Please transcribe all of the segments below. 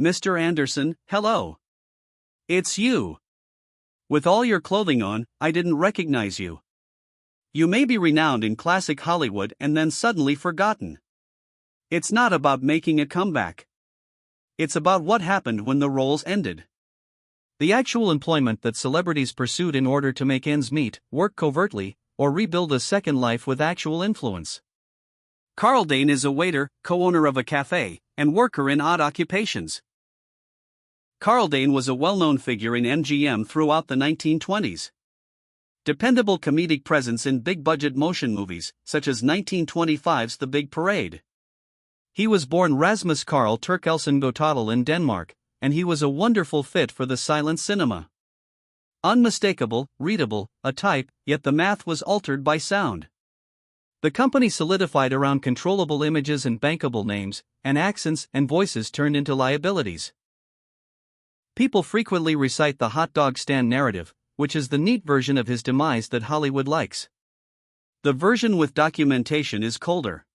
Mr. Anderson, hello. It's you. With all your clothing on, I didn't recognize you. You may be renowned in classic Hollywood and then suddenly forgotten. It's not about making a comeback. It's about what happened when the roles ended. The actual employment that celebrities pursued in order to make ends meet, work covertly, or rebuild a second life with actual influence. Carl Dane is a waiter, co-owner of a cafe, and worker in odd occupations. Carl Dane was a well-known figure in MGM throughout the 1920s. Dependable comedic presence in big-budget motion movies, such as 1925's The Big Parade. He was born Rasmus Carl Terkelsen Gotadal in Denmark, and he was a wonderful fit for the silent cinema. Unmistakable, readable, a type, yet the math was altered by sound. The company solidified around controllable images and bankable names, and accents and voices turned into liabilities. People frequently recite the hot dog stand narrative, which is the neat version of his demise that Hollywood likes. The version with documentation is colder.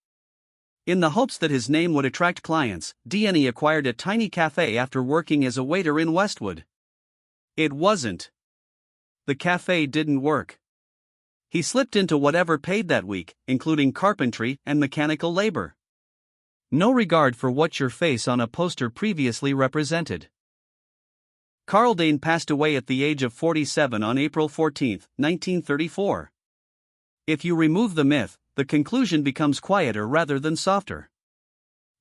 In the hopes that his name would attract clients, Dane acquired a tiny cafe after working as a waiter in Westwood. It wasn't. The cafe didn't work. He slipped into whatever paid that week, including carpentry and mechanical labor. No regard for what your face on a poster previously represented. Carl Dane passed away at the age of 47 on April 14, 1934. If you remove the myth, the conclusion becomes quieter rather than softer.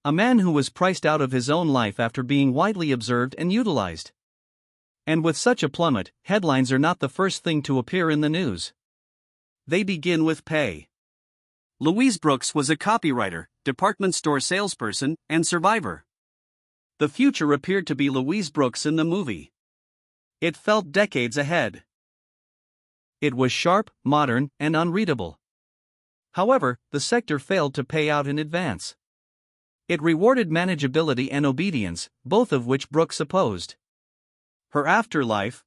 A man who was priced out of his own life after being widely observed and utilized. And with such a plummet, headlines are not the first thing to appear in the news. They begin with pay. Louise Brooks was a copywriter, department store salesperson, and survivor. The future appeared to be Louise Brooks in the movie. It felt decades ahead. It was sharp, modern, and unreadable. However, the sector failed to pay out in advance. It rewarded manageability and obedience, both of which Brooks opposed. Her afterlife,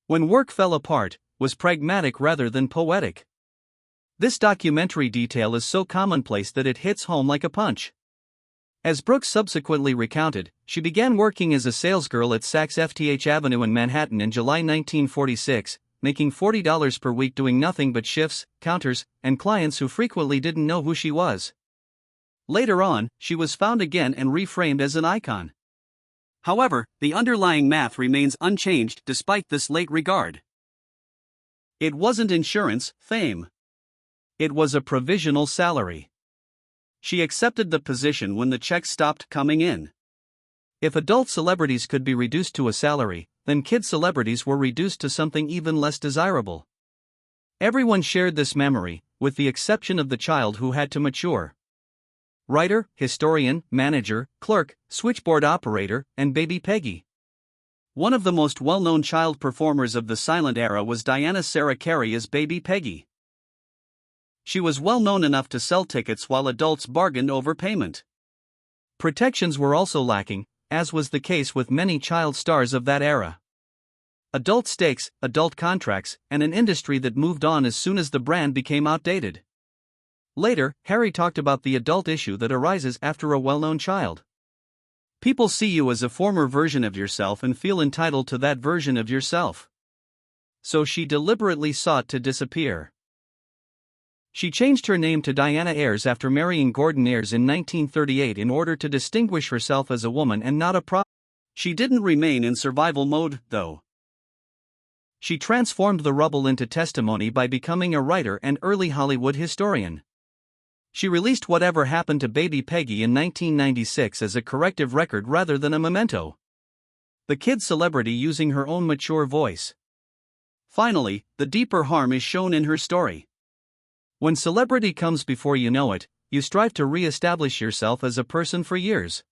when work fell apart, was pragmatic rather than poetic. This documentary detail is so commonplace that it hits home like a punch. As Brooks subsequently recounted, she began working as a salesgirl at Saks FTH Avenue in Manhattan in July 1946, making $40 per week doing nothing but shifts, counters, and clients who frequently didn't know who she was. Later on, she was found again and reframed as an icon. However, the underlying math remains unchanged despite this late regard. It wasn't insurance, fame. It was a provisional salary. She accepted the position when the checks stopped coming in. If adult celebrities could be reduced to a salary, then kid celebrities were reduced to something even less desirable. Everyone shared this memory, with the exception of the child who had to mature. Writer, historian, manager, clerk, switchboard operator, and baby Peggy. One of the most well-known child performers of the silent era was Diana Sarah Carey as baby Peggy. She was well known enough to sell tickets while adults bargained over payment. Protections were also lacking, as was the case with many child stars of that era. Adult stakes, adult contracts, and an industry that moved on as soon as the brand became outdated. Later, Harry talked about the adult issue that arises after a well-known child. People see you as a former version of yourself and feel entitled to that version of yourself. So she deliberately sought to disappear. She changed her name to Diana Ayres after marrying Gordon Ayres in 1938 in order to distinguish herself as a woman and not a She didn't remain in survival mode, though. She transformed the rubble into testimony by becoming a writer and early Hollywood historian. She released Whatever Happened to Baby Peggy in 1996 as a corrective record rather than a memento. The kid celebrity using her own mature voice. Finally, the deeper harm is shown in her story. When celebrity comes before you know it, you strive to re-establish yourself as a person for years.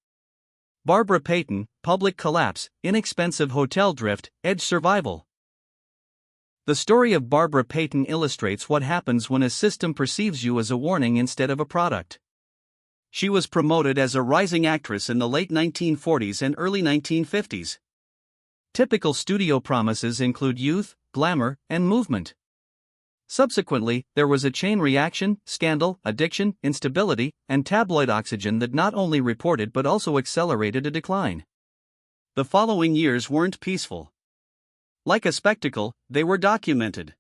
Barbara Payton, public collapse, inexpensive hotel drift, edge survival. The story of Barbara Payton illustrates what happens when a system perceives you as a warning instead of a product. She was promoted as a rising actress in the late 1940s and early 1950s. Typical studio promises include youth, glamour, and movement. Subsequently, there was a chain reaction, scandal, addiction, instability, and tabloid oxygen that not only reported but also accelerated a decline. The following years weren't peaceful. Like a spectacle, they were documented.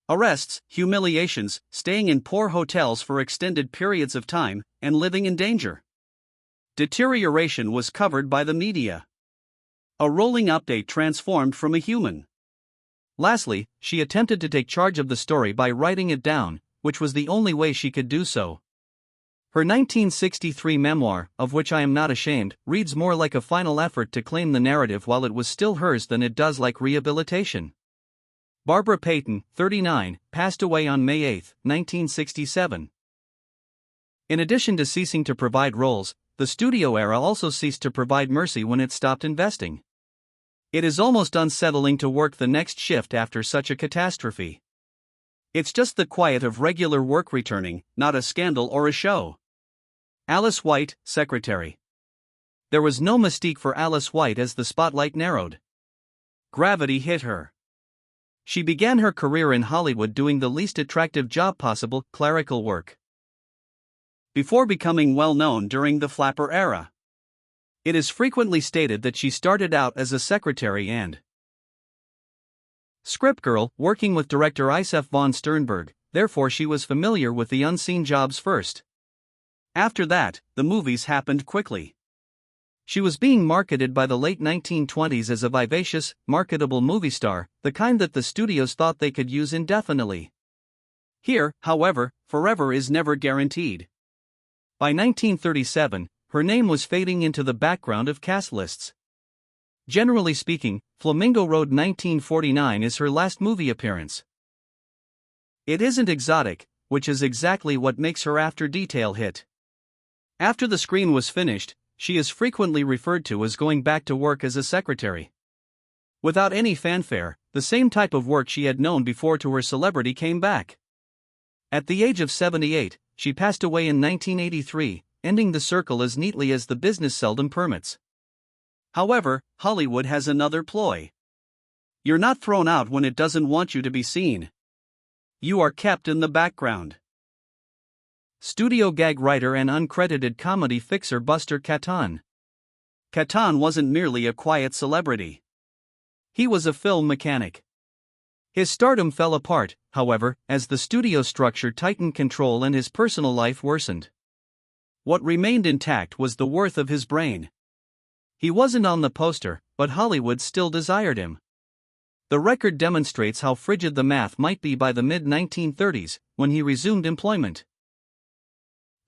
Arrests, humiliations, staying in poor hotels for extended periods of time, and living in danger. Deterioration was covered by the media. A rolling update transformed from a human. Lastly, she attempted to take charge of the story by writing it down, which was the only way she could do so. Her 1963 memoir, of which I am not ashamed, reads more like a final effort to claim the narrative while it was still hers than it does like rehabilitation. Barbara Payton, 39, passed away on May 8, 1967. In addition to ceasing to provide roles, the studio era also ceased to provide mercy when it stopped investing. It is almost unsettling to work the next shift after such a catastrophe. It's just the quiet of regular work returning, not a scandal or a show. Alice White, secretary. There was no mystique for Alice White as the spotlight narrowed. Gravity hit her. She began her career in Hollywood doing the least attractive job possible, clerical work. Before becoming well known during the flapper era. It is frequently stated that she started out as a secretary and script girl, working with director Isef von Sternberg, therefore she was familiar with the unseen jobs first. After that, the movies happened quickly. She was being marketed by the late 1920s as a vivacious, marketable movie star, the kind that the studios thought they could use indefinitely. Here, however, forever is never guaranteed. By 1937, her name was fading into the background of cast lists. Generally speaking, Flamingo Road 1949 is her last movie appearance. It isn't exotic, which is exactly what makes her after detail hit. After the screen was finished, she is frequently referred to as going back to work as a secretary. Without any fanfare, the same type of work she had known before to her celebrity came back. At the age of 78, she passed away in 1983, ending the circle as neatly as the business seldom permits. However, Hollywood has another ploy. You're not thrown out when it doesn't want you to be seen. You are kept in the background. Studio gag writer and uncredited comedy fixer Buster Keaton. Keaton wasn't merely a quiet celebrity. He was a film mechanic. His stardom fell apart, however, as the studio structure tightened control and his personal life worsened. What remained intact was the worth of his brain. He wasn't on the poster, but Hollywood still desired him. The record demonstrates how frigid the math might be by the mid-1930s, when he resumed employment.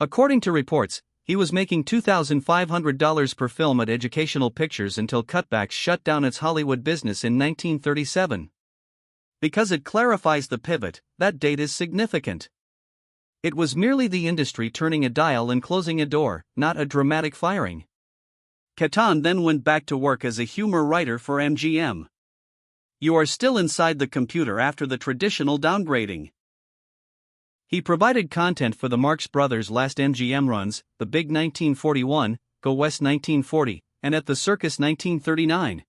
According to reports, he was making $2,500 per film at Educational Pictures until Cutbacks shut down its Hollywood business in 1937. Because it clarifies the pivot, that date is significant. It was merely the industry turning a dial and closing a door, not a dramatic firing. Keaton then went back to work as a humor writer for MGM. You are still inside the computer after the traditional downgrading. He provided content for the Marx Brothers' last MGM runs, The Big 1941, Go West 1940, and At the Circus 1939.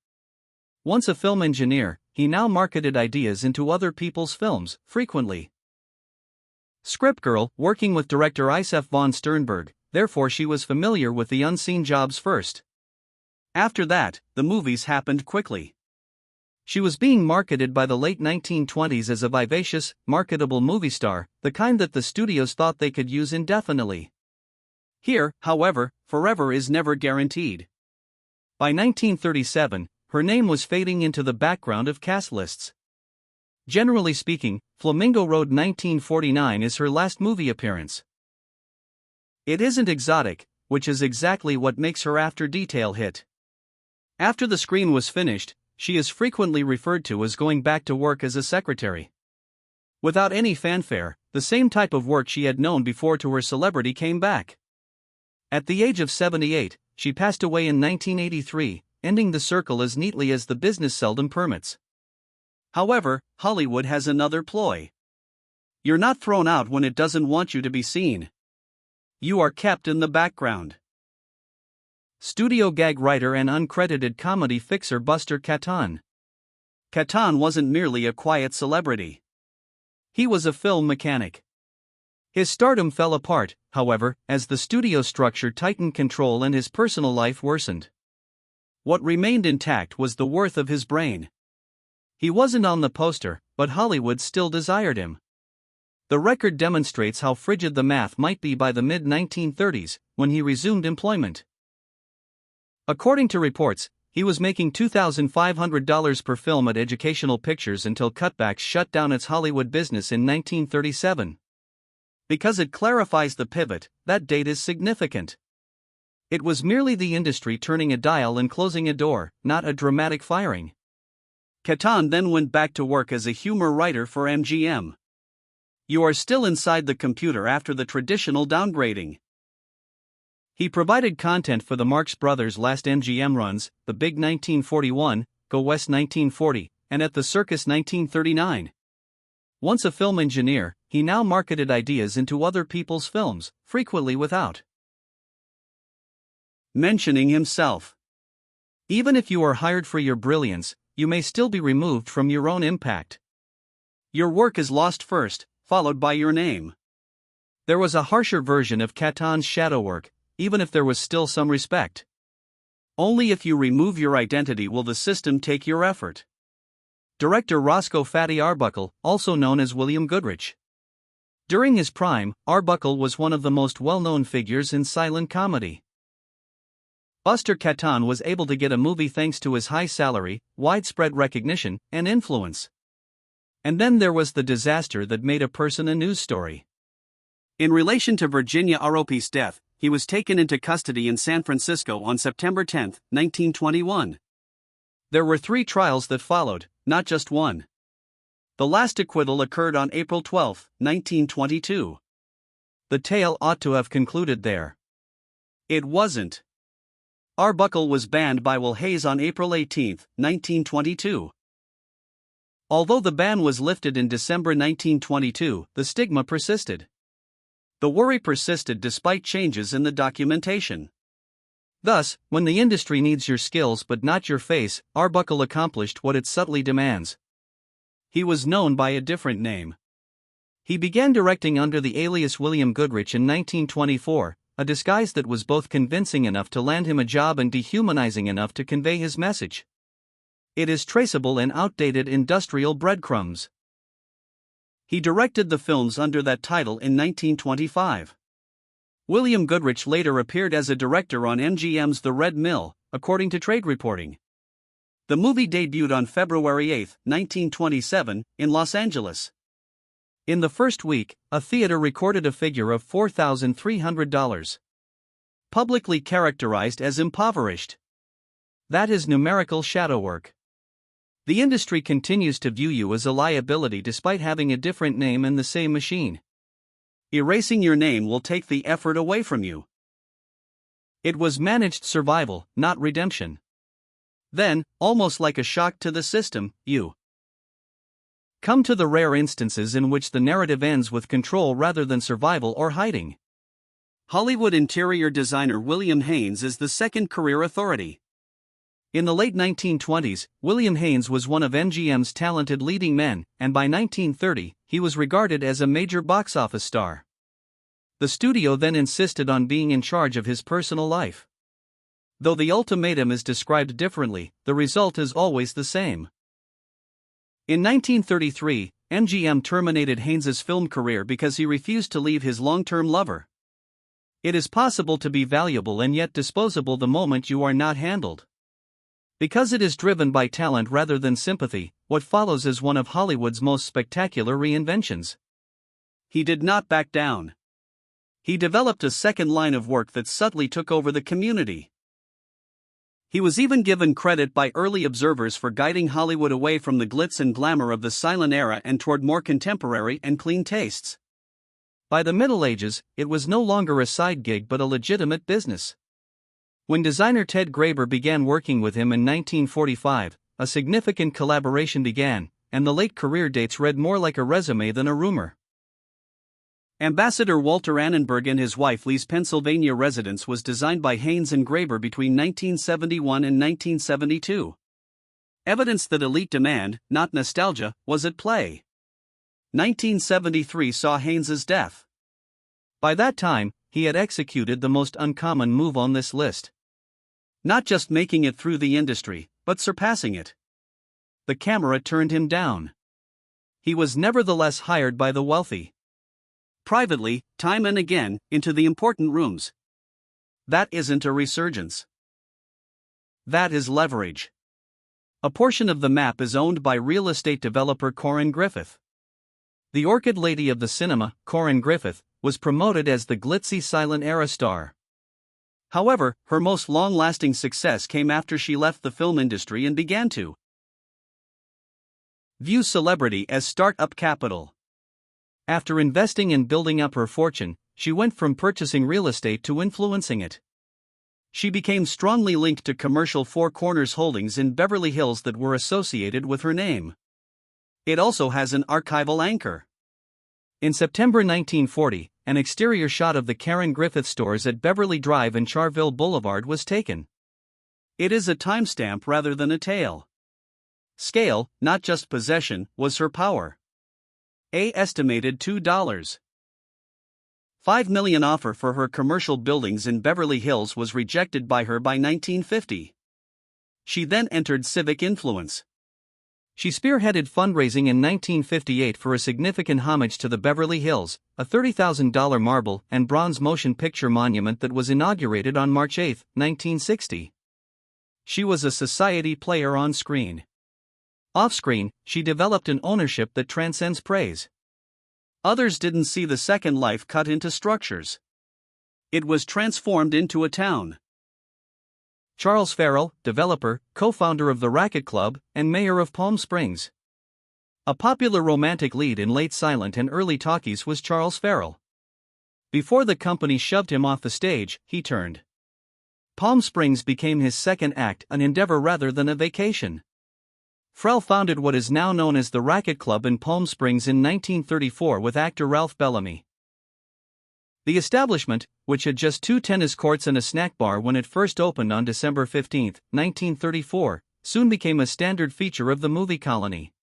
Once a film engineer, he now marketed ideas into other people's films, frequently. Script girl, working with director Isef von Sternberg, therefore she was familiar with the unseen jobs first. After that, the movies happened quickly. She was being marketed by the late 1920s as a vivacious, marketable movie star, the kind that the studios thought they could use indefinitely. Here, however, forever is never guaranteed. By 1937, her name was fading into the background of cast lists. Generally speaking, Flamingo Road 1949 is her last movie appearance. It isn't exotic, which is exactly what makes her after detail hit. After the screen was finished, she is frequently referred to as going back to work as a secretary. Without any fanfare, the same type of work she had known before to her celebrity came back. At the age of 78, she passed away in 1983, ending the circle as neatly as the business seldom permits. However, Hollywood has another ploy. You're not thrown out when it doesn't want you to be seen. You are kept in the background. Studio gag writer and uncredited comedy fixer Buster Keaton. Keaton wasn't merely a quiet celebrity. He was a film mechanic. His stardom fell apart, however, as the studio structure tightened control and his personal life worsened. What remained intact was the worth of his brain. He wasn't on the poster, but Hollywood still desired him. The record demonstrates how frigid the math might be by the mid-1930s, when he resumed employment. According to reports, he was making $2,500 per film at Educational Pictures until Cutbacks shut down its Hollywood business in 1937. Because it clarifies the pivot, that date is significant. It was merely the industry turning a dial and closing a door, not a dramatic firing. Catan then went back to work as a humor writer for MGM. You are still inside the computer after the traditional downgrading. He provided content for the Marx Brothers' last MGM runs, The Big 1941, Go West 1940, and At the Circus 1939. Once a film engineer, he now marketed ideas into other people's films, frequently without mentioning himself. Even if you are hired for your brilliance, you may still be removed from your own impact. Your work is lost first, followed by your name. There was a harsher version of Catan's shadow work, even if there was still some respect. Only if you remove your identity will the system take your effort. Director Roscoe "Fatty" Arbuckle, also known as William Goodrich. During his prime, Arbuckle was one of the most well-known figures in silent comedy. Buster Keaton was able to get a movie thanks to his high salary, widespread recognition, and influence. And then there was the disaster that made a person a news story. In relation to Virginia Aropi's death, he was taken into custody in San Francisco on September 10, 1921. There were 3 trials that followed, not just one. The last acquittal occurred on April 12, 1922. The tale ought to have concluded there. It wasn't. Arbuckle was banned by Will Hayes on April 18, 1922. Although the ban was lifted in December 1922, the stigma persisted. The worry persisted despite changes in the documentation. Thus, when the industry needs your skills but not your face, Arbuckle accomplished what it subtly demands. He was known by a different name. He began directing under the alias William Goodrich in 1924, a disguise that was both convincing enough to land him a job and dehumanizing enough to convey his message. It is traceable in outdated industrial breadcrumbs. He directed the films under that title in 1925. William Goodrich later appeared as a director on MGM's The Red Mill, according to trade reporting. The movie debuted on February 8, 1927, in Los Angeles. In the first week, a theater recorded a figure of $4,300. Publicly characterized as impoverished. That is numerical shadow work. The industry continues to view you as a liability despite having a different name in the same machine. Erasing your name will take the effort away from you. It was managed survival, not redemption. Then, almost like a shock to the system, you come to the rare instances in which the narrative ends with control rather than survival or hiding. Hollywood interior designer William Haynes is the second career authority. In the late 1920s, William Haynes was one of MGM's talented leading men, and by 1930, he was regarded as a major box office star. The studio then insisted on being in charge of his personal life. Though the ultimatum is described differently, the result is always the same. In 1933, MGM terminated Haynes's film career because he refused to leave his long-term lover. It is possible to be valuable and yet disposable the moment you are not handled. Because it is driven by talent rather than sympathy, what follows is one of Hollywood's most spectacular reinventions. He did not back down. He developed a second line of work that subtly took over the community. He was even given credit by early observers for guiding Hollywood away from the glitz and glamour of the silent era and toward more contemporary and clean tastes. By the Middle Ages, it was no longer a side gig but a legitimate business. When designer Ted Graeber began working with him in 1945, a significant collaboration began, and the late career dates read more like a resume than a rumor. Ambassador Walter Annenberg and his wife Lee's Pennsylvania residence was designed by Haynes and Graeber between 1971 and 1972. Evidence that elite demand, not nostalgia, was at play. 1973 saw Haynes's death. By that time, he had executed the most uncommon move on this list. Not just making it through the industry, but surpassing it. The camera turned him down. He was nevertheless hired by the wealthy. Privately, time and again, into the important rooms. That isn't a resurgence. That is leverage. A portion of the map is owned by real estate developer Corin Griffith. The orchid lady of the cinema, Corin Griffith, was promoted as the glitzy silent era star. However, her most long-lasting success came after she left the film industry and began to view celebrity as start-up capital. After investing and building up her fortune, she went from purchasing real estate to influencing it. She became strongly linked to commercial Four Corners holdings in Beverly Hills that were associated with her name. It also has an archival anchor. In September 1940, an exterior shot of the Corin Griffith stores at Beverly Drive and Charville Boulevard was taken. It is a timestamp rather than a tale. Scale, not just possession, was her power. A estimated $2.5 million offer for her commercial buildings in Beverly Hills was rejected by her by 1950. She then entered civic influence. She spearheaded fundraising in 1958 for a significant homage to the Beverly Hills, a $30,000 marble and bronze motion picture monument that was inaugurated on March 8, 1960. She was a society player on screen. Off-screen, she developed an ownership that transcends praise. Others didn't see the second life cut into structures. It was transformed into a town. Charles Farrell, developer, co-founder of the Racquet Club, and mayor of Palm Springs. A popular romantic lead in late silent and early talkies was Charles Farrell. Before the company shoved him off the stage, he turned. Palm Springs became his second act, an endeavor rather than a vacation. Farrell founded what is now known as the Racquet Club in Palm Springs in 1934 with actor Ralph Bellamy. The establishment, which had just 2 tennis courts and a snack bar when it first opened on December 15, 1934, soon became a standard feature of the movie colony.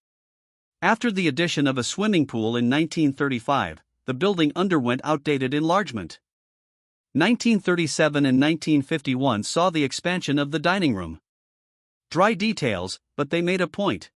After the addition of a swimming pool in 1935, the building underwent outdated enlargement. 1937 and 1951 saw the expansion of the dining room. Dry details, but they made a point.